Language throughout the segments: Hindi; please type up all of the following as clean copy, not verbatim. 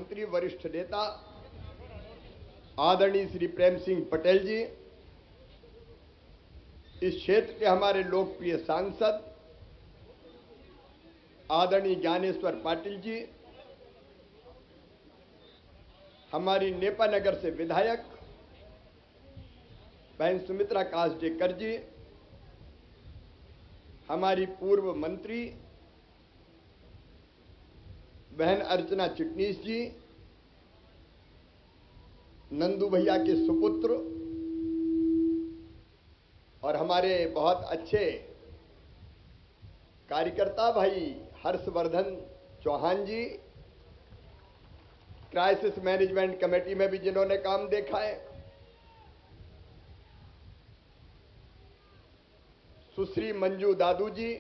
मंत्री वरिष्ठ नेता आदरणीय श्री प्रेम सिंह पटेल जी, इस क्षेत्र के हमारे लोकप्रिय सांसद आदरणीय ज्ञानेश्वर पाटिल जी, हमारी नेपा नगर से विधायक बहन सुमित्रा कासडेकर जी, हमारी पूर्व मंत्री बहन अर्चना चिटनीस जी, नंदू भैया के सुपुत्र और हमारे बहुत अच्छे कार्यकर्ता भाई हर्षवर्धन चौहान जी, क्राइसिस मैनेजमेंट कमेटी में भी जिन्होंने काम देखा है, सुश्री मंजू दादू जी,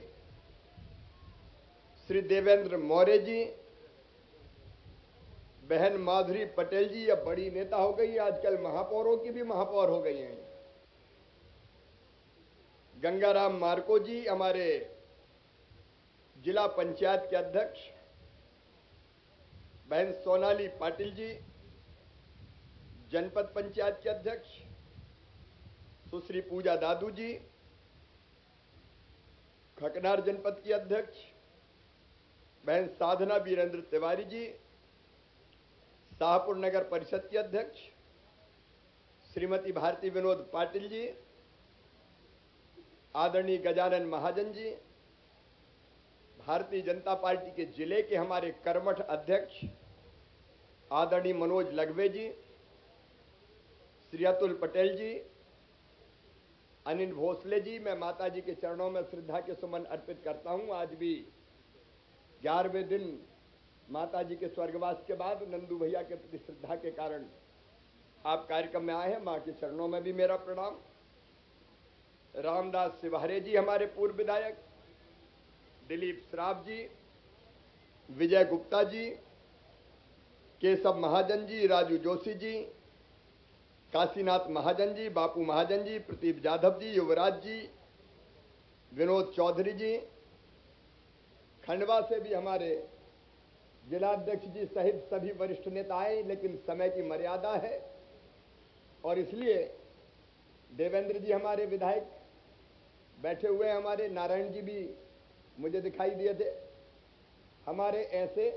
श्री देवेंद्र मौर्य जी, बहन माधुरी पटेल जी, अब बड़ी नेता हो गई, आजकल महापौरों की भी महापौर हो गई हैं, गंगाराम मार्को जी, हमारे जिला पंचायत के अध्यक्ष बहन सोनाली पाटिल जी, जनपद पंचायत के अध्यक्ष सुश्री पूजा दादू जी, खकनार जनपद की अध्यक्ष बहन साधना वीरेंद्र तिवारी जी, शाहपुर नगर परिषद की अध्यक्ष श्रीमती भारती विनोद पाटिल जी, आदरणीय गजानन महाजन जी, भारतीय जनता पार्टी के जिले के हमारे कर्मठ अध्यक्ष आदरणीय मनोज लगवे जी, श्री अतुल पटेल जी, अनिल भोसले जी, मैं माता जी के चरणों में श्रद्धा के सुमन अर्पित करता हूं। आज भी 11वें दिन माता जी के स्वर्गवास के बाद नंदू भैया के प्रति श्रद्धा के कारण आप कार्यक्रम में आए हैं। मां के चरणों में भी मेरा प्रणाम। रामदास सिवारे जी, हमारे पूर्व विधायक, दिलीप श्राफ जी, विजय गुप्ता जी, केशव महाजन जी, राजू जोशी जी, काशीनाथ महाजन जी, बापू महाजन जी, प्रदीप जाधव जी, युवराज जी, विनोद चौधरी जी, खंडवा से भी हमारे जिलाध्यक्ष जी सहित सभी वरिष्ठ नेता आए, लेकिन समय की मर्यादा है और इसलिए देवेंद्र जी हमारे विधायक बैठे हुए हैं, हमारे नारायण जी भी मुझे दिखाई दिए थे, हमारे ऐसे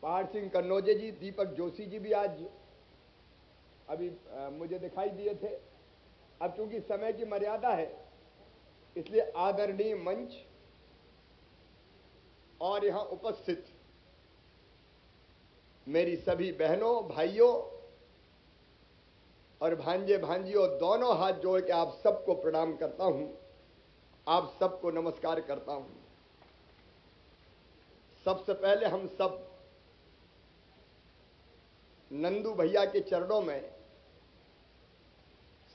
पहाड़ सिंह कन्नौजे जी, दीपक जोशी जी भी आज अभी मुझे दिखाई दिए थे। अब चूंकि समय की मर्यादा है इसलिए आदरणीय मंच और यहां उपस्थित मेरी सभी बहनों, भाइयों और भांजे भांजियों, दोनों हाथ जोड़ के आप सबको प्रणाम करता हूं, आप सबको नमस्कार करता हूं। सबसे पहले हम सब नंदू भैया के चरणों में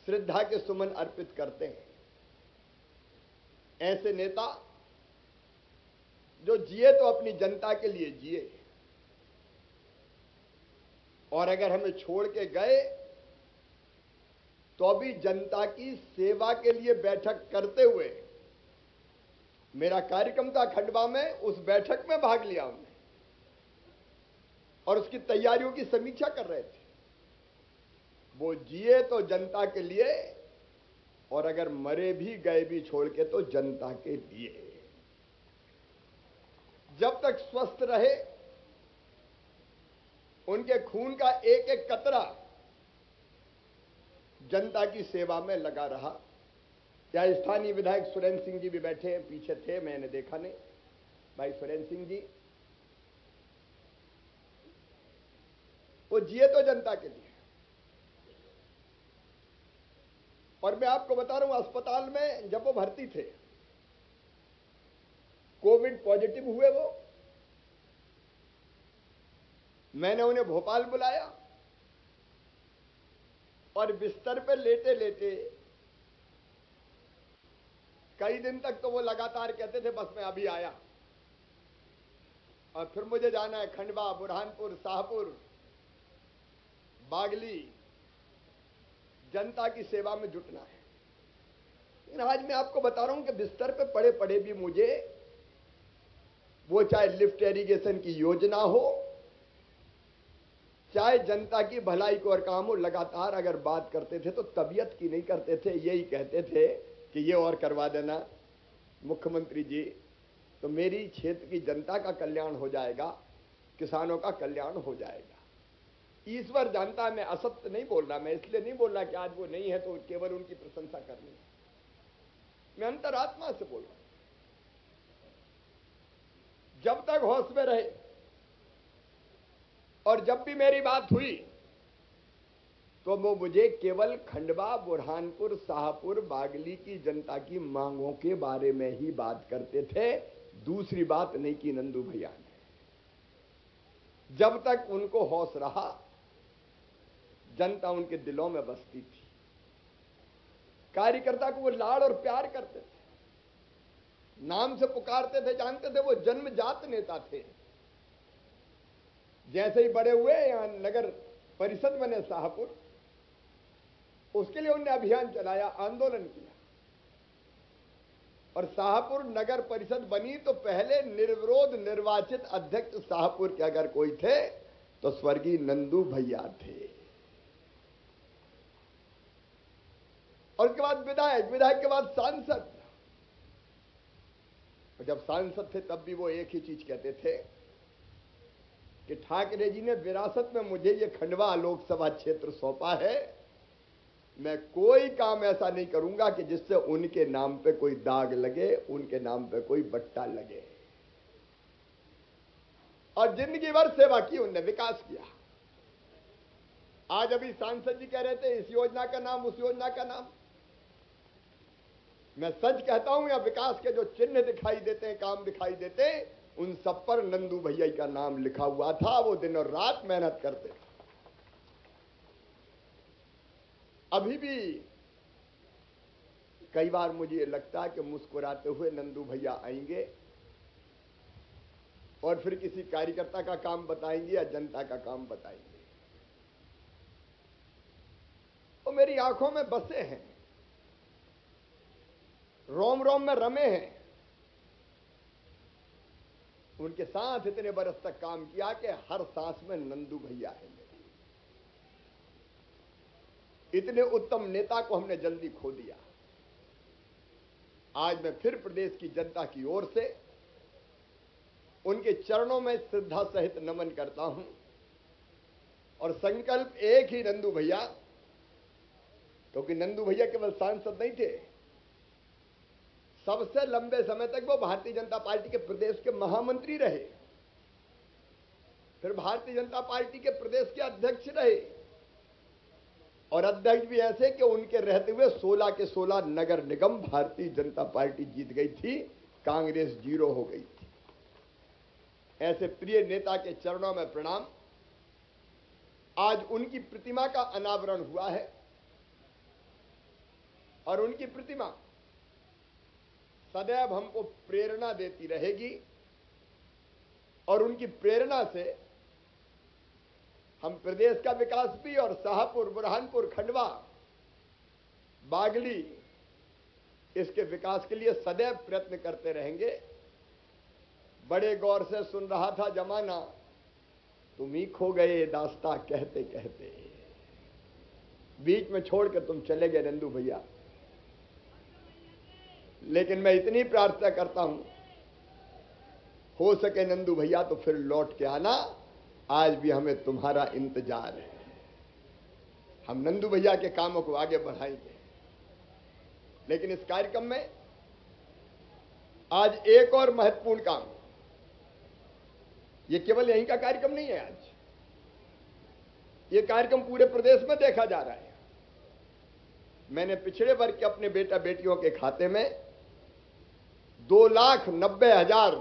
श्रद्धा के सुमन अर्पित करते हैं। ऐसे नेता जो जिए तो अपनी जनता के लिए जिए, और अगर हमें छोड़ के गए तो भी जनता की सेवा के लिए बैठक करते हुए, मेरा कार्यक्रम था खंडवा में, उस बैठक में भाग लिया हमने और उसकी तैयारियों की समीक्षा कर रहे थे। वो जिए तो जनता के लिए और अगर मरे भी गए भी छोड़ के तो जनता के लिए। जब तक स्वस्थ रहे उनके खून का एक एक कतरा जनता की सेवा में लगा रहा। या स्थानीय विधायक सुरेंद्र सिंह जी भी बैठे हैं, पीछे थे, मैंने देखा नहीं, भाई सुरेंद्र सिंह जी, वो जिए तो जनता के लिए। और मैं आपको बता रहा हूं, अस्पताल में जब वो भर्ती थे, कोविड पॉजिटिव हुए वो, मैंने उन्हें भोपाल बुलाया और बिस्तर पर लेटे लेटे कई दिन तक तो वो लगातार कहते थे बस मैं अभी आया, और फिर मुझे जाना है खंडवा, बुरहानपुर, शाहपुर, बागली, जनता की सेवा में जुटना है। लेकिन आज मैं आपको बता रहा हूं कि बिस्तर पे पड़े पड़े भी मुझे वो चाहे लिफ्ट इरिगेशन की योजना हो, चाहे जनता की भलाई को और काम हो, लगातार अगर बात करते थे तो तबीयत की नहीं करते थे, यही कहते थे कि ये और करवा देना मुख्यमंत्री जी, तो मेरी क्षेत्र की जनता का कल्याण हो जाएगा, किसानों का कल्याण हो जाएगा। ईश्वर जानता है, मैं असत्य नहीं बोल रहा, मैं इसलिए नहीं बोल रहा कि आज वो नहीं है तो केवल उनकी प्रशंसा करनी, मैं अंतरात्मा से बोल रहा हूं। जब तक होश में रहे और जब भी मेरी बात हुई तो वो मुझे केवल खंडवा, बुरहानपुर, शाहपुर, बागली की जनता की मांगों के बारे में ही बात करते थे, दूसरी बात नहीं की नंदू भैया ने। जब तक उनको होश रहा जनता उनके दिलों में बसती थी, कार्यकर्ता को वो लाड़ और प्यार करते थे, नाम से पुकारते थे, जानते थे वो जन्मजात नेता थे। जैसे ही बड़े हुए, यहां नगर परिषद बने शाहपुर, उसके लिए उन्होंने अभियान चलाया, आंदोलन किया, और शाहपुर नगर परिषद बनी तो पहले निर्विरोध निर्वाचित अध्यक्ष शाहपुर के अगर कोई थे तो स्वर्गीय नंदू भैया थे। और उसके बाद विधायक, विधायक के बाद सांसद। जब सांसद थे तब भी वो एक ही चीज कहते थे कि ठाकरे जी ने विरासत में मुझे ये खंडवा लोकसभा क्षेत्र सौंपा है, मैं कोई काम ऐसा नहीं करूंगा कि जिससे उनके नाम पे कोई दाग लगे, उनके नाम पे कोई बट्टा लगे। और जिंदगी भर सेवा की उनने, विकास किया। आज अभी सांसद जी कह रहे थे इस योजना का नाम, उस योजना का नाम, मैं सच कहता हूं, या विकास के जो चिन्ह दिखाई देते हैं, काम दिखाई देते हैं, उन सब पर नंदू भैया का नाम लिखा हुआ था। वो दिन और रात मेहनत करते थे। अभी भी कई बार मुझे ये लगता है कि मुस्कुराते हुए नंदू भैया आएंगे और फिर किसी कार्यकर्ता का काम बताएंगे या जनता का काम बताएंगे। वो मेरी आंखों में बसे हैं, रोम रोम में रमे हैं। उनके साथ इतने बरस तक काम किया कि हर सांस में नंदू भैया है मेरे। इतने उत्तम नेता को हमने जल्दी खो दिया। आज मैं फिर प्रदेश की जनता की ओर से उनके चरणों में श्रद्धा सहित नमन करता हूं, और संकल्प एक ही, नंदू भैया, क्योंकि नंदू भैया केवल सांसद नहीं थे, सबसे लंबे समय तक वो भारतीय जनता पार्टी के प्रदेश के महामंत्री रहे, फिर भारतीय जनता पार्टी के प्रदेश के अध्यक्ष रहे, और अध्यक्ष भी ऐसे कि उनके रहते हुए 16 के 16 नगर निगम भारतीय जनता पार्टी जीत गई थी, कांग्रेस 0 हो गई थी। ऐसे प्रिय नेता के चरणों में प्रणाम। आज उनकी प्रतिमा का अनावरण हुआ है, और उनकी प्रतिमा सदैव हमको प्रेरणा देती रहेगी, और उनकी प्रेरणा से हम प्रदेश का विकास भी, और शाहपुर, बुरहानपुर, खंडवा, बागली, इसके विकास के लिए सदैव प्रयत्न करते रहेंगे। बड़े गौर से सुन रहा था जमाना, तुम ही खो गए दास्ता कहते कहते, बीच में छोड़ के तुम चले गए नंदू भैया। लेकिन मैं इतनी प्रार्थना करता हूं, हो सके नंदू भैया तो फिर लौट के आना, आज भी हमें तुम्हारा इंतजार है। हम नंदू भैया के कामों को आगे बढ़ाएंगे। लेकिन इस कार्यक्रम में आज एक और महत्वपूर्ण काम, ये केवल यहीं का कार्यक्रम नहीं है, आज ये कार्यक्रम पूरे प्रदेश में देखा जा रहा है। मैंने पिछड़े वर्ग के अपने बेटा बेटियों के खाते में 2,90,000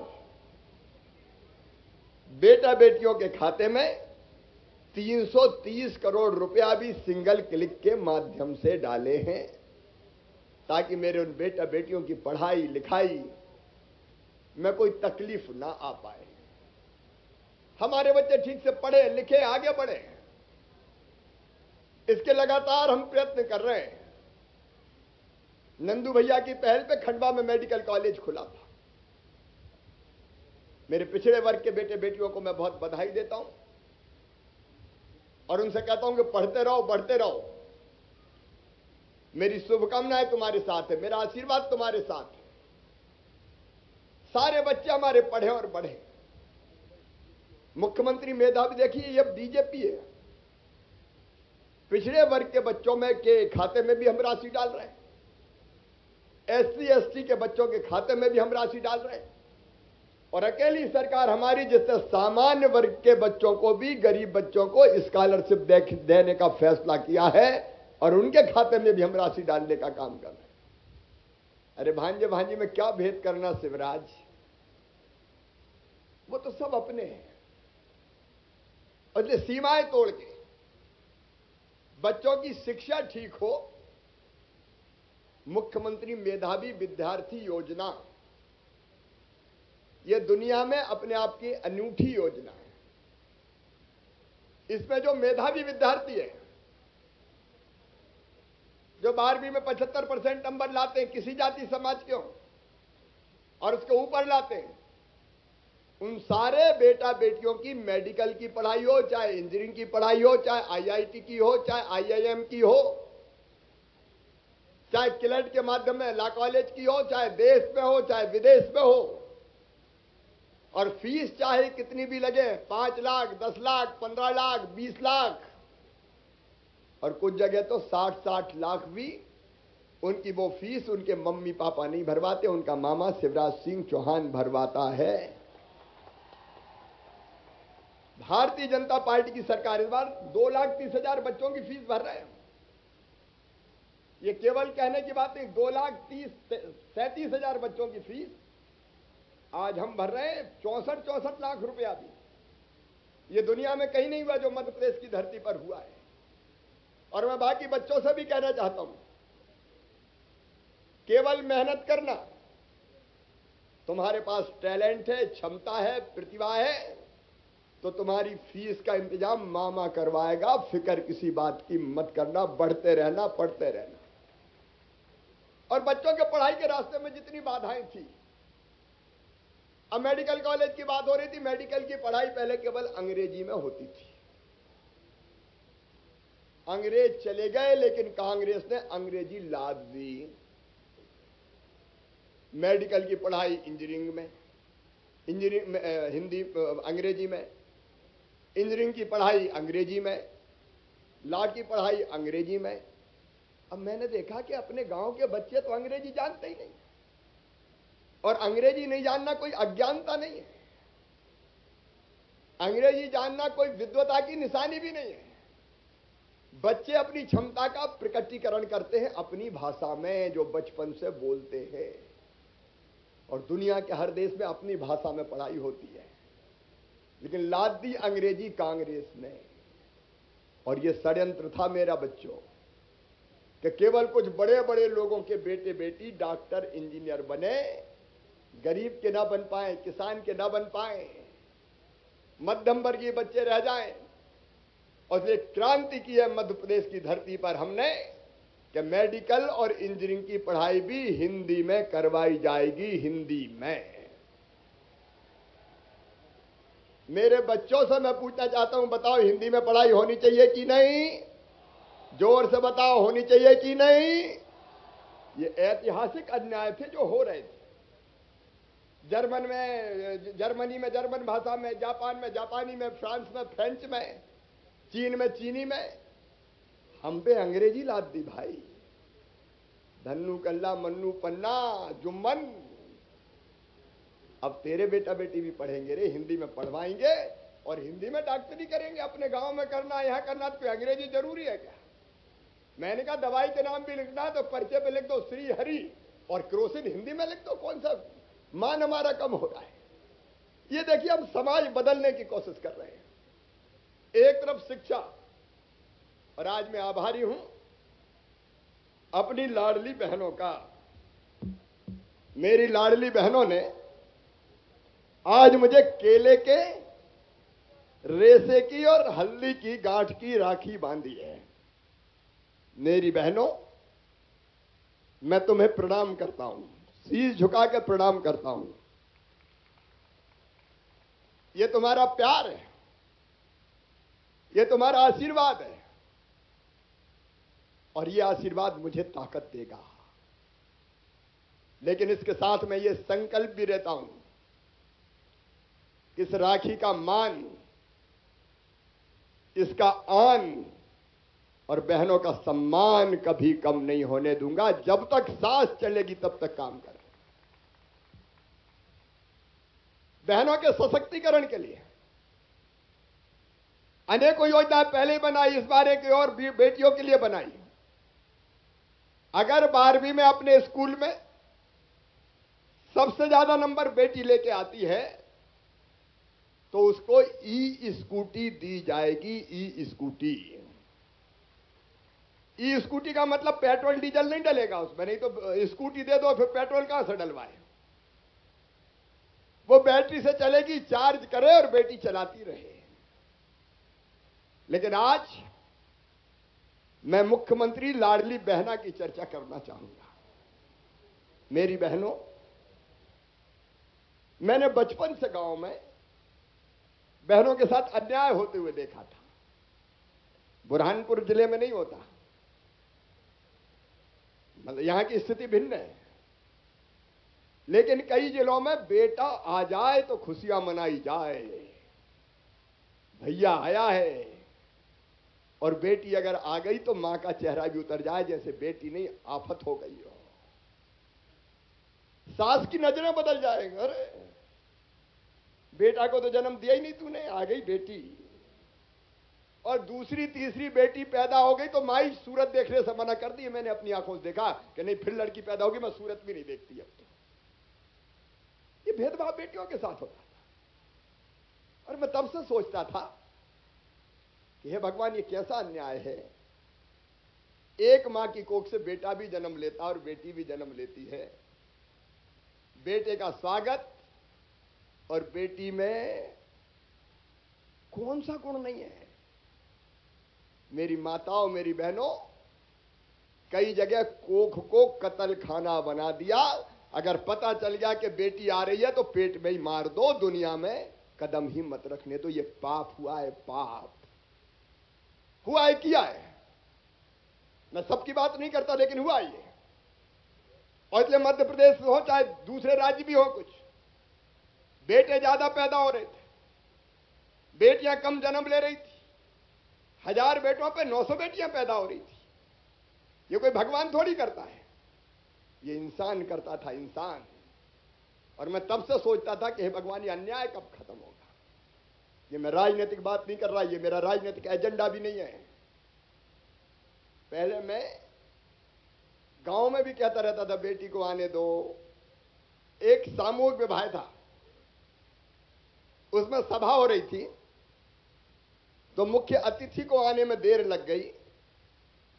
बेटा बेटियों के खाते में 330 करोड़ रुपया भी सिंगल क्लिक के माध्यम से डाले हैं, ताकि मेरे उन बेटा बेटियों की पढ़ाई लिखाई में कोई तकलीफ ना आ पाए। हमारे बच्चे ठीक से पढ़े लिखे आगे बढ़े, इसके लगातार हम प्रयत्न कर रहे हैं। नंदू भैया की पहल पे खंडवा में मेडिकल कॉलेज खुला था। मेरे पिछड़े वर्ग के बेटे बेटियों को मैं बहुत बधाई देता हूं और उनसे कहता हूं कि पढ़ते रहो, बढ़ते रहो। मेरी शुभकामनाएं तुम्हारे साथ है, मेरा आशीर्वाद तुम्हारे साथ है। सारे बच्चे हमारे पढ़े और बढ़े। मुख्यमंत्री मेधावी देखिए, ये बीजेपी है। पिछड़े वर्ग के बच्चों में के खाते में भी हम राशि डाल रहे हैं, एससी एसटी के बच्चों के खाते में भी हम राशि डाल रहे हैं। और अकेली सरकार हमारी जिससे सामान्य वर्ग के बच्चों को भी, गरीब बच्चों को स्कॉलरशिप देने का फैसला किया है और उनके खाते में भी हम राशि डालने का काम कर रहे हैं। अरे भांजे भांजी में क्या भेद करना शिवराज, वो तो सब अपने हैं। और ये सीमाएं तोड़ के बच्चों की शिक्षा ठीक हो, मुख्यमंत्री मेधावी विद्यार्थी योजना ये दुनिया में अपने आप की अनूठी योजना है। इसमें जो मेधावी विद्यार्थी है, जो 12वीं में 75% नंबर लाते हैं, किसी जाति समाज के हो और उसके ऊपर लाते हैं, उन सारे बेटा बेटियों की मेडिकल की पढ़ाई हो, चाहे इंजीनियरिंग की पढ़ाई हो, चाहे आईआईटी की हो, चाहे आईआईएम की हो, चाहे क्लेट के माध्यम में लॉ कॉलेज की हो, चाहे देश में हो चाहे विदेश में हो, और फीस चाहे कितनी भी लगे, 5 लाख, 10 लाख, 15 लाख, 20 लाख, और कुछ जगह तो 60-60 लाख भी उनकी वो फीस उनके मम्मी पापा नहीं भरवाते, उनका मामा शिवराज सिंह चौहान भरवाता है। भारतीय जनता पार्टी की सरकार इस बार 2,30,000 बच्चों की फीस भर रहे हैं। ये केवल कहने की बात नहीं, 2,37,000 बच्चों की फीस आज हम भर रहे हैं। 64 लाख रुपया भी ये दुनिया में कहीं नहीं हुआ जो मध्य प्रदेश की धरती पर हुआ है। और मैं बाकी बच्चों से भी कहना चाहता हूं, केवल मेहनत करना, तुम्हारे पास टैलेंट है, क्षमता है, प्रतिभा है, तो तुम्हारी फीस का इंतजाम मामा करवाएगा। फिक्र किसी बात की मत करना, बढ़ते रहना, पढ़ते रहना। और बच्चों के पढ़ाई के रास्ते में जितनी बाधाएं थी, अब मेडिकल कॉलेज की बात हो रही थी, मेडिकल की पढ़ाई पहले केवल अंग्रेजी में होती थी। अंग्रेज चले गए, लेकिन कांग्रेस ने अंग्रेजी लाद दी। मेडिकल की पढ़ाई इंजीनियरिंग में, हिंदी अंग्रेजी में, इंजीनियरिंग की पढ़ाई अंग्रेजी में, लॉ की पढ़ाई अंग्रेजी में। अब मैंने देखा कि अपने गांव के बच्चे तो अंग्रेजी जानते ही नहीं, और अंग्रेजी नहीं जानना कोई अज्ञानता नहीं है, अंग्रेजी जानना कोई विद्वता की निशानी भी नहीं है। बच्चे अपनी क्षमता का प्रकटीकरण करते हैं अपनी भाषा में, जो बचपन से बोलते हैं। और दुनिया के हर देश में अपनी भाषा में पढ़ाई होती है, लेकिन लाद दी अंग्रेजी कांग्रेस ने। और यह षड्यंत्र था मेरा बच्चों, कि केवल कुछ बड़े बड़े लोगों के बेटे बेटी डॉक्टर इंजीनियर बने, गरीब के ना बन पाए, किसान के ना बन पाए, मध्यम वर्गीय बच्चे रह जाएं। और ये क्रांति की है मध्य प्रदेश की धरती पर हमने, कि मेडिकल और इंजीनियरिंग की पढ़ाई भी हिंदी में करवाई जाएगी। हिंदी में मेरे बच्चों से मैं पूछना चाहता हूं, बताओ हिंदी में पढ़ाई होनी चाहिए कि नहीं? जोर से बताओ, होनी चाहिए कि नहीं? ये ऐतिहासिक अन्याय थे जो हो रहे थे। जर्मनी में जर्मन भाषा में, जापान में जापानी में, फ्रांस में फ्रेंच में, चीन में चीनी में, हम पे अंग्रेजी लाद दी भाई। धन्नू कल्ला मन्नू पन्ना जुम्मन। अब तेरे बेटा बेटी भी पढ़ेंगे रे, हिंदी में पढ़वाएंगे और हिंदी में डॉक्टरी करेंगे। अपने गांव में करना, यहां करना, तो अंग्रेजी जरूरी है क्या? मैंने कहा दवाई के नाम भी लिखना है तो पर्चे पे लिख दो श्री हरि, और क्रोसिन हिंदी में लिख दो। कौन सा मान हमारा कम हो रहा है? ये देखिए, हम समाज बदलने की कोशिश कर रहे हैं। एक तरफ शिक्षा, और आज मैं आभारी हूं अपनी लाडली बहनों का। मेरी लाडली बहनों ने आज मुझे केले के रेशे की और हल्दी की गांठ की राखी बांधी है। मेरी बहनों, मैं तुम्हें प्रणाम करता हूं, शीश झुका के प्रणाम करता हूं। ये तुम्हारा प्यार है, ये तुम्हारा आशीर्वाद है, और ये आशीर्वाद मुझे ताकत देगा। लेकिन इसके साथ मैं ये संकल्प भी रहता हूं कि इस राखी का मान, इसका आन और बहनों का सम्मान कभी कम नहीं होने दूंगा। जब तक सांस चलेगी तब तक काम कर। बहनों के सशक्तिकरण के लिए अनेकों योजनाएं पहले ही बनाई, इस बार एक और बेटियों के लिए बनाई। अगर 12वीं में अपने स्कूल में सबसे ज्यादा नंबर बेटी लेके आती है तो उसको ई स्कूटी दी जाएगी। ई स्कूटी, ई स्कूटी का मतलब पेट्रोल डीजल नहीं डलेगा उसमें, नहीं तो स्कूटी दे दो फिर पेट्रोल कहां से डलवाए। वो बैटरी से चलेगी, चार्ज करे और बेटी चलाती रहे। लेकिन आज मैं मुख्यमंत्री लाडली बहना की चर्चा करना चाहूंगा। मेरी बहनों, मैंने बचपन से गांव में बहनों के साथ अन्याय होते हुए देखा था। बुरहानपुर जिले में नहीं होता, मतलब यहां की स्थिति भिन्न है, लेकिन कई जिलों में बेटा आ जाए तो खुशियां मनाई जाए, भैया आया है, और बेटी अगर आ गई तो मां का चेहरा भी उतर जाए जैसे बेटी नहीं आफत हो गई हो। सास की नजरें बदल जाएंगे, अरे बेटा को तो जन्म दिया ही नहीं तूने, आ गई बेटी। और दूसरी तीसरी बेटी पैदा हो गई तो माई सूरत देखने से मना कर दी। मैंने अपनी आंखों से देखा कि नहीं, फिर लड़की पैदा होगी, मैं सूरत भी नहीं देखती अब तो। ये भेदभाव बेटियों के साथ होता था। और मैं तब से सोचता था कि हे भगवान, ये कैसा अन्याय है। एक मां की कोख से बेटा भी जन्म लेता और बेटी भी जन्म लेती है। बेटे का स्वागत और बेटी में कौन सा गुण नहीं है। मेरी माताओं, मेरी बहनों, कई जगह कोख को कत्ल खाना बना दिया। अगर पता चल गया कि बेटी आ रही है तो पेट में ही मार दो, दुनिया में कदम ही मत रखने दो। ये पाप हुआ है, पाप हुआ है, किया है। मैं सबकी बात नहीं करता, लेकिन हुआ ये। और इसलिए मध्य प्रदेश हो चाहे दूसरे राज्य भी हो, कुछ बेटे ज्यादा पैदा हो रहे थे, बेटियां कम जन्म ले रही थी। 1000 बेटों पे 900 बेटियां पैदा हो रही थी। ये कोई भगवान थोड़ी करता है, ये इंसान करता था, इंसान। और मैं तब से सोचता था कि हे भगवान, ये अन्याय कब खत्म होगा। ये मैं राजनीतिक बात नहीं कर रहा, ये मेरा राजनीतिक एजेंडा भी नहीं है। पहले मैं गांव में भी कहता रहता था बेटी को आने दो। एक सामूहिक विवाह था, उसमें सभा हो रही थी, तो मुख्य अतिथि को आने में देर लग गई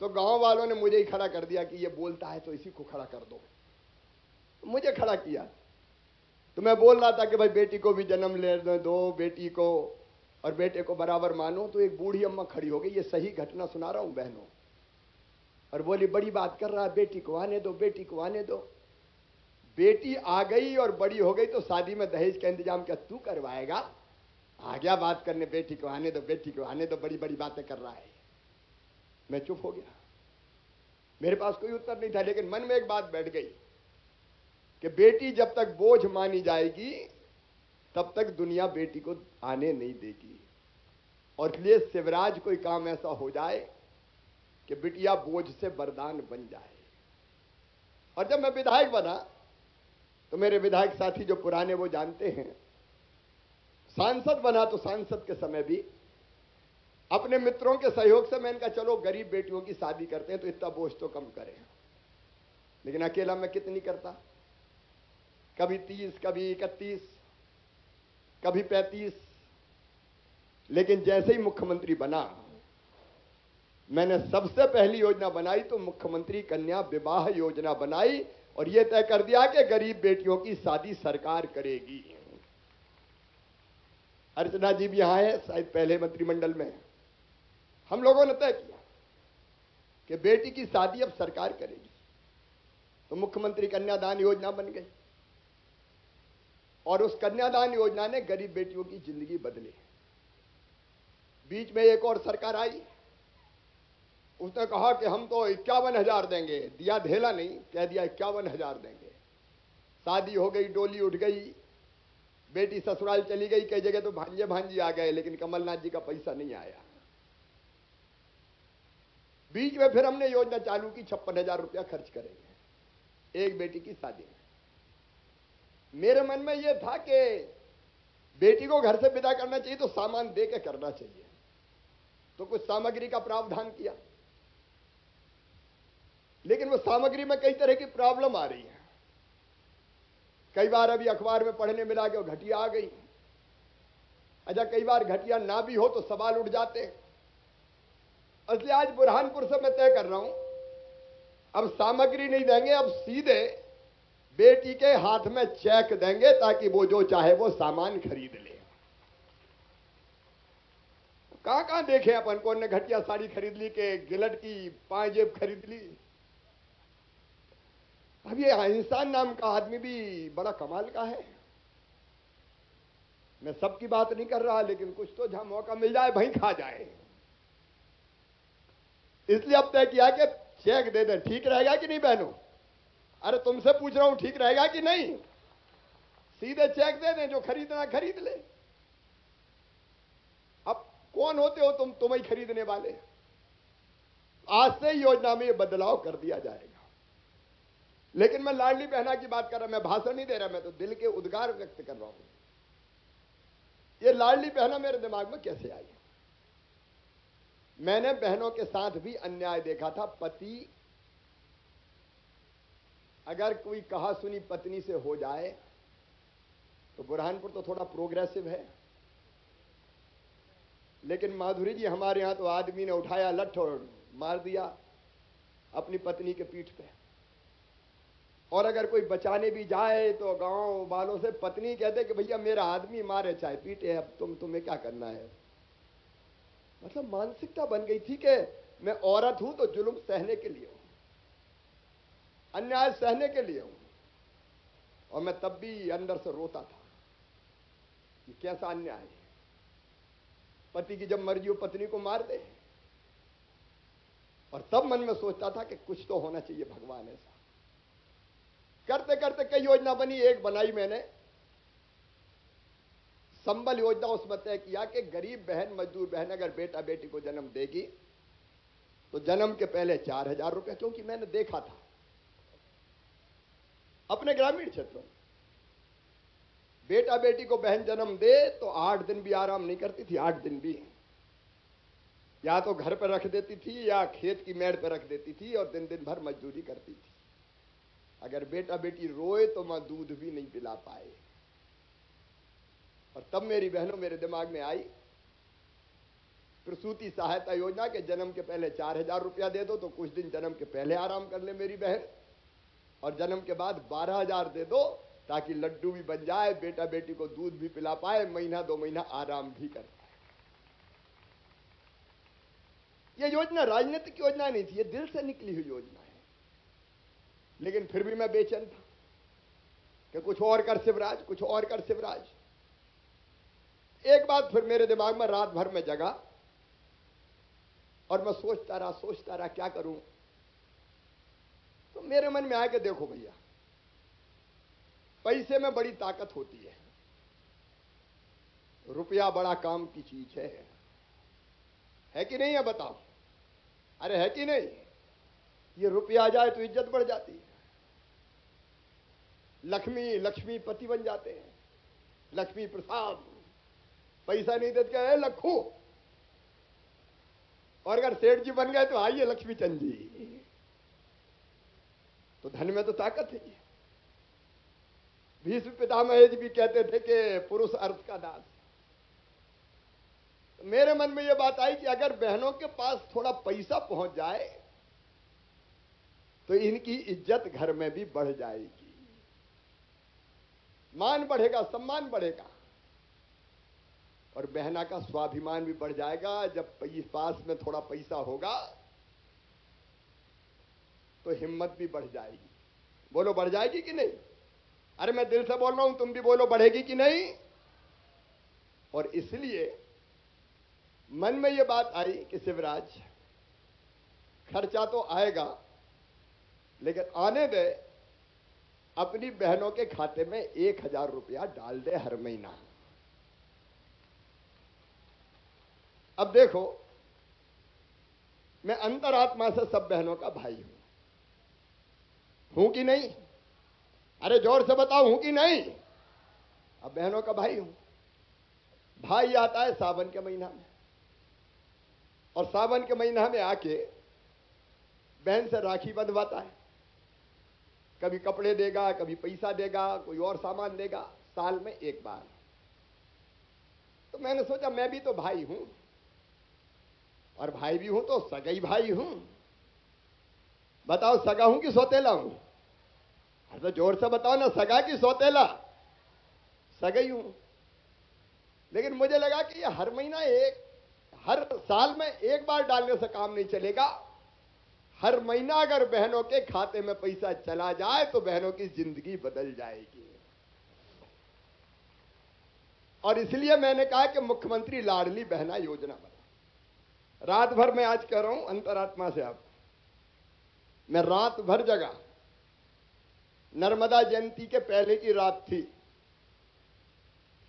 तो गांव वालों ने मुझे ही खड़ा कर दिया कि ये बोलता है तो इसी को खड़ा कर दो। मुझे खड़ा किया तो मैं बोल रहा था कि भाई बेटी को भी जन्म लेने दो, बेटी को और बेटे को बराबर मानो। तो एक बूढ़ी अम्मा खड़ी हो गई, ये सही घटना सुना रहा हूं बहनों, और बोली बड़ी बात कर रहा है, बेटी को आने दो, बेटी को आने दो। बेटी आ गई और बड़ी हो गई तो शादी में दहेज का इंतजाम क्या तू करवाएगा? आ गया बात करने, बेटी को आने दो, बेटी को आने दो, बड़ी बड़ी बातें कर रहा है। मैं चुप हो गया, मेरे पास कोई उत्तर नहीं था। लेकिन मन में एक बात बैठ गई कि बेटी जब तक बोझ मानी जाएगी तब तक दुनिया बेटी को आने नहीं देगी। और इसलिए शिवराज कोई काम ऐसा हो जाए कि बिटिया बोझ से वरदान बन जाए। और जब मैं विधायक बना तो मेरे विधायक साथी जो पुराने वो जानते हैं, सांसद बना तो सांसद के समय भी अपने मित्रों के सहयोग से मैंने कहा चलो गरीब बेटियों की शादी करते हैं तो इतना बोझ तो कम करें। लेकिन अकेला मैं कितनी करता, कभी 30, कभी 31, कभी 35। लेकिन जैसे ही मुख्यमंत्री बना, मैंने सबसे पहली योजना बनाई तो मुख्यमंत्री कन्या विवाह योजना बनाई और यह तय कर दिया कि गरीब बेटियों की शादी सरकार करेगी। अर्चना जी भी यहां है, शायद पहले मंत्रिमंडल में। हम लोगों ने तय किया कि बेटी की शादी अब सरकार करेगी, तो मुख्यमंत्री कन्यादान योजना बन गई। और उस कन्यादान योजना ने गरीब बेटियों की जिंदगी बदली। बीच में एक और सरकार आई, उसने कहा कि हम तो 51,000 देंगे, दिया धेला नहीं, कह दिया 51,000 देंगे। शादी हो गई, डोली उठ गई, बेटी ससुराल चली गई, कई जगह तो भांजे भांजी आ गए, लेकिन कमलनाथ जी का पैसा नहीं आया। बीच में फिर हमने योजना चालू की, 56,000 रुपया खर्च करेंगे एक बेटी की शादी में। मेरे मन में यह था कि बेटी को घर से विदा करना चाहिए तो सामान दे के करना चाहिए, तो कुछ सामग्री का प्रावधान किया, लेकिन वो सामग्री में कई तरह की प्रॉब्लम आ रही है। कई बार अभी अखबार में पढ़ने मिला कि वो घटिया आ गई। अच्छा, कई बार घटिया ना भी हो तो सवाल उठ जाते हैं। इसलिए आज बुरहानपुर से मैं तय कर रहा हूं, अब सामग्री नहीं देंगे, अब सीधे बेटी के हाथ में चेक देंगे ताकि वो जो चाहे वो सामान खरीद ले। कहां कहां देखे अपन, कौन ने घटिया साड़ी खरीद ली, के गिलट की पायजेब खरीद ली। अब ये इंसान नाम का आदमी भी बड़ा कमाल का है। मैं सबकी बात नहीं कर रहा, लेकिन कुछ तो जहां मौका मिल जाए वहीं खा जाए। इसलिए अब तय किया कि चेक दे दें। ठीक रहेगा कि नहीं बहनों? अरे तुमसे पूछ रहा हूं, ठीक रहेगा कि नहीं? सीधे चेक दे दें, जो खरीदना खरीद ले। अब कौन होते हो तुम ही खरीदने वाले। आज से योजना में ये बदलाव कर दिया जाएगा। लेकिन मैं लाडली बहना की बात कर रहा, मैं भाषण नहीं दे रहा, मैं तो दिल के उद्गार व्यक्त कर रहा हूं। ये लाडली बहना मेरे दिमाग में कैसे आई? मैंने बहनों के साथ भी अन्याय देखा था। पति अगर कोई कहा सुनी पत्नी से हो जाए तो बुरहानपुर तो थोड़ा प्रोग्रेसिव है, लेकिन माधुरी जी हमारे यहां तो आदमी ने उठाया लठ और मार दिया अपनी पत्नी के पीठ पे। और अगर कोई बचाने भी जाए तो गांव वालों से पत्नी कहते कि भैया मेरा आदमी मारे चाहे पीटे, अब तुम्हें क्या करना है। मतलब मानसिकता बन गई थी कि मैं औरत हूं तो जुल्म सहने के लिए हूं, अन्याय सहने के लिए हूं। और मैं तब भी अंदर से रोता था कि कैसा अन्याय है, पति की जब मर्जी हो पत्नी को मार दे। और तब मन में सोचता था कि कुछ तो होना चाहिए भगवान ऐसा। करते करते कई योजना बनी, एक बनाई मैंने संबल योजना। उसमें तय किया कि गरीब बहन, मजदूर बहन अगर बेटा बेटी को जन्म देगी तो जन्म के पहले 4,000 रुपये, क्योंकि मैंने देखा था अपने ग्रामीण क्षेत्रों में, बेटा बेटी को बहन जन्म दे तो 8 दिन भी आराम नहीं करती थी। 8 दिन भी या तो घर पर रख देती थी या खेत की मेड़ पर रख देती थी, और दिन दिन भर मजदूरी करती थी। अगर बेटा बेटी रोए तो मां दूध भी नहीं पिला पाए। और तब मेरी बहनों मेरे दिमाग में आई प्रसूति सहायता योजना के जन्म के पहले 4,000 रुपया दे दो तो कुछ दिन जन्म के पहले आराम कर ले मेरी बहन, और जन्म के बाद 12,000 दे दो ताकि लड्डू भी बन जाए, बेटा बेटी को दूध भी पिला पाए, महीना 2 महीना आराम भी कर पाए। यह योजना राजनीतिक योजना नहीं थी, यह दिल से निकली हुई योजना है। लेकिन फिर भी मैं बेचैन था कि कुछ और कर शिवराज, कुछ और कर शिवराज। एक बात फिर मेरे दिमाग में रात भर में जगा और मैं सोचता रहा क्या करूं। तो मेरे मन में आया कि देखो भैया, पैसे में बड़ी ताकत होती है, रुपया बड़ा काम की चीज है कि नहीं है? बताओ, अरे है कि नहीं? ये रुपया आ जाए तो इज्जत बढ़ जाती है, लक्ष्मीपति बन जाते हैं, लक्ष्मी प्रसाद। पैसा नहीं देते क्या है लखू, और अगर सेठ जी बन गए तो आइए लक्ष्मी चंद जी। तो धन में तो ताकत है। भीष्म पितामह जी भी कहते थे कि पुरुष अर्थ का दास। तो मेरे मन में यह बात आई कि अगर बहनों के पास थोड़ा पैसा पहुंच जाए तो इनकी इज्जत घर में भी बढ़ जाएगी, मान बढ़ेगा, सम्मान बढ़ेगा, और बहना का स्वाभिमान भी बढ़ जाएगा। जब पास में थोड़ा पैसा होगा तो हिम्मत भी बढ़ जाएगी। बोलो, बढ़ जाएगी कि नहीं? अरे मैं दिल से बोल रहा हूं, तुम भी बोलो बढ़ेगी कि नहीं। और इसलिए मन में ये बात आई कि शिवराज, खर्चा तो आएगा, लेकिन आने दे, अपनी बहनों के खाते में 1,000 रुपया डाल दे हर महीना। अब देखो, मैं अंतरात्मा से सब बहनों का भाई हूं कि नहीं? अरे जोर से बताओ, हूं कि नहीं? अब बहनों का भाई हूं। भाई आता है सावन के महीना में, और सावन के महीना में आके बहन से राखी बंधवाता है। कभी कपड़े देगा, कभी पैसा देगा, कोई और सामान देगा, साल में एक बार। तो मैंने सोचा मैं भी तो भाई हूं, और भाई भी हूं तो सगाई भाई हूं। बताओ, सगा हूं कि सौतेला हूं? अरे तो जोर से बताओ ना, सगा कि सौतेला? सगाई हूं। लेकिन मुझे लगा कि ये हर महीना हर साल में एक बार डालने से काम नहीं चलेगा। हर महीना अगर बहनों के खाते में पैसा चला जाए तो बहनों की जिंदगी बदल जाएगी। और इसलिए मैंने कहा कि मुख्यमंत्री लाडली बहना योजना बना। रात भर मैं आज कह रहा हूं अंतरात्मा से, आप, मैं रात भर जगा। नर्मदा जयंती के पहले की रात थी,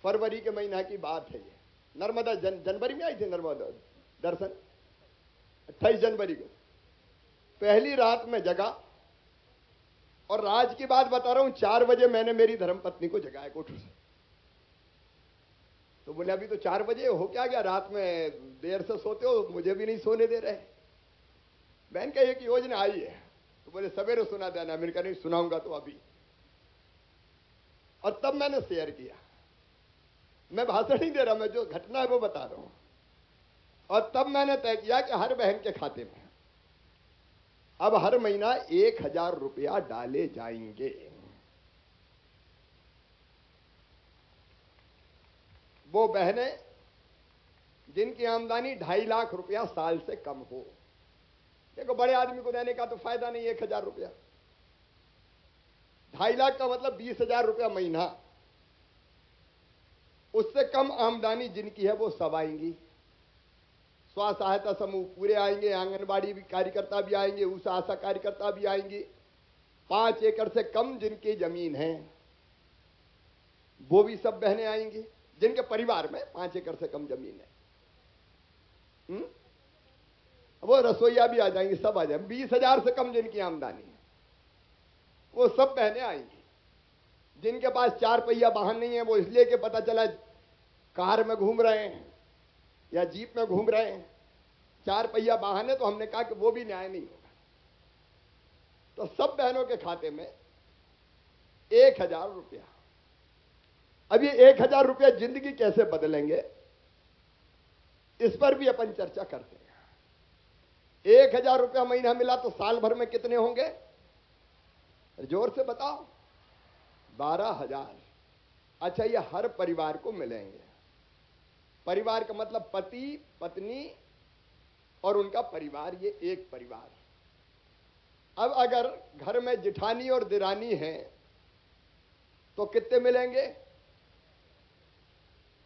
फरवरी के महीना की बात है ये। नर्मदा जनवरी में आई थी नर्मदा दर्शन, 28 जनवरी को। पहली रात में जगा, और आज की बात बता रहा हूं, 4 बजे मैंने मेरी धर्मपत्नी को जगाया कोठर से। तो बोले अभी तो 4 बजे हो, क्या गया, रात में देर से सोते हो, मुझे भी नहीं सोने दे रहे। बहन का एक योजना आई है, तो बोले सवेरे सुना देना। मैंने कहा नहीं, सुनाऊंगा तो अभी। और तब मैंने शेयर किया, मैं भाषण नहीं दे रहा, मैं जो घटना है वो बता रहा हूं। और तब मैंने तय किया कि हर बहन के खाते में अब हर महीना 1,000 रुपया डाले जाएंगे। वो बहनें जिनकी आमदनी 2.5 लाख रुपया साल से कम हो। देखो, बड़े आदमी को देने का तो फायदा नहीं 1,000 रुपया। 2.5 लाख का मतलब 20,000 रुपया महीना। उससे कम आमदनी जिनकी है वो सब आएंगी। स्व सहायता समूह पूरे आएंगे, आंगनबाड़ी भी कार्यकर्ता भी आएंगे, उस आशा कार्यकर्ता भी आएंगी। 5 एकड़ से कम जिनकी जमीन है वो भी सब बहनें आएंगी, जिनके परिवार में 5 एकड़ से कम जमीन है। वो रसोईया भी आ जाएंगी, सब आ जाएंगे। 20,000 से कम जिनकी आमदनी है वो सब बहनें आएंगी। जिनके पास 4 पहिया वाहन नहीं है, वो इसलिए कि पता चला कार में घूम रहे हैं या जीप में घूम रहे हैं, 4 पहिया वाहन है, तो हमने कहा कि वो भी न्याय नहीं होगा। तो सब बहनों के खाते में 1,000 रुपया। अब ये 1,000 रुपया जिंदगी कैसे बदलेंगे, इस पर भी अपन चर्चा करते हैं। 1,000 रुपया महीना मिला तो साल भर में कितने होंगे? जोर से बताओ। 12,000। अच्छा, ये हर परिवार को मिलेंगे। परिवार का मतलब पति, पत्नी और उनका परिवार, ये एक परिवार। अब अगर घर में जिठानी और दिरानी है तो कितने मिलेंगे?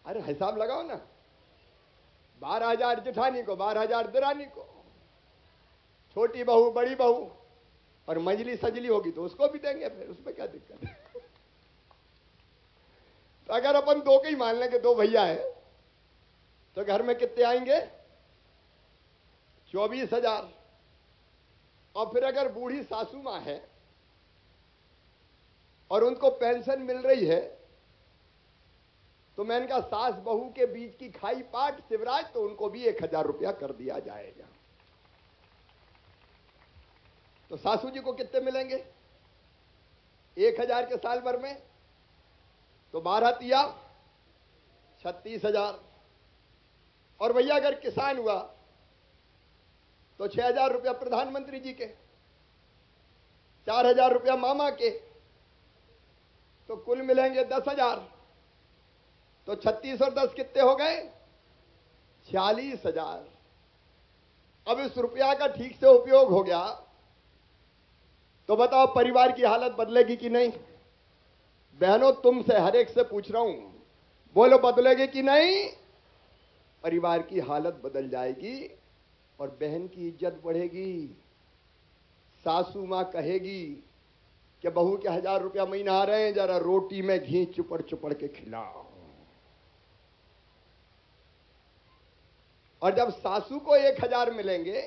अरे हिसाब लगाओ ना। 12,000 जिठानी को, 12,000 दिरानी को। छोटी बहू, बड़ी बहू और मंजली सजली होगी तो उसको भी देंगे, फिर उसमें क्या दिक्कत है? तो अगर अपन 2 के ही मान लें कि 2 भैया है तो घर में कितने आएंगे? 24,000। और फिर अगर बूढ़ी सासू मां है और उनको पेंशन मिल रही है तो मैंने कहा सास बहू के बीच की खाई पाट शिवराज, तो उनको भी 1,000 रुपया कर दिया जाएगा। तो सासू जी को कितने मिलेंगे 1,000 के साल भर में? तो 12 तिया 36,000। और भैया अगर किसान हुआ तो 6,000 रुपया प्रधानमंत्री जी के, 4,000 रुपया मामा के, तो कुल मिलेंगे 10,000। तो 36 और 10 कितने हो गए? 46,000। अब इस रुपया का ठीक से उपयोग हो गया तो बताओ परिवार की हालत बदलेगी कि नहीं? बहनों, तुमसे हर एक से पूछ रहा हूं, बोलो बदलेगी कि नहीं? परिवार की हालत बदल जाएगी और बहन की इज्जत बढ़ेगी। सासू मां कहेगी कि बहू के 1000 रुपया महीना आ रहे हैं, जरा रोटी में घी चुपड़ चुपड़ के खिलाओ। और जब सासू को 1000 मिलेंगे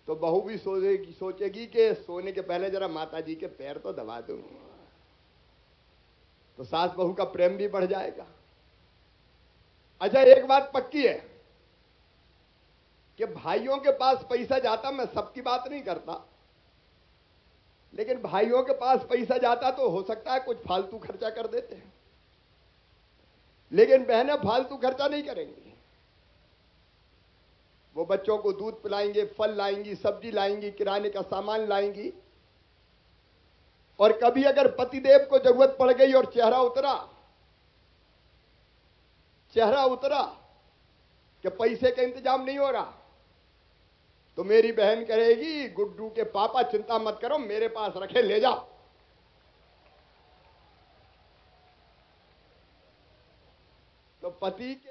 तो बहू भी सोचेगी कि सोने के पहले जरा माता जी के पैर तो दबा दूं। तो सास बहू का प्रेम भी बढ़ जाएगा। अच्छा, एक बात पक्की है कि भाइयों के पास पैसा जाता, मैं सबकी बात नहीं करता, लेकिन भाइयों के पास पैसा जाता तो हो सकता है कुछ फालतू खर्चा कर देते हैं, लेकिन बहनें फालतू खर्चा नहीं करेंगी। वो बच्चों को दूध पिलाएंगे, फल लाएंगी, सब्जी लाएंगी, किराने का सामान लाएंगी। और कभी अगर पतिदेव को जरूरत पड़ गई और चेहरा उतरा कि पैसे का इंतजाम नहीं हो रहा, तो मेरी बहन कहेगी, गुड्डू के पापा चिंता मत करो, मेरे पास रखे, ले जाओ। तो पति के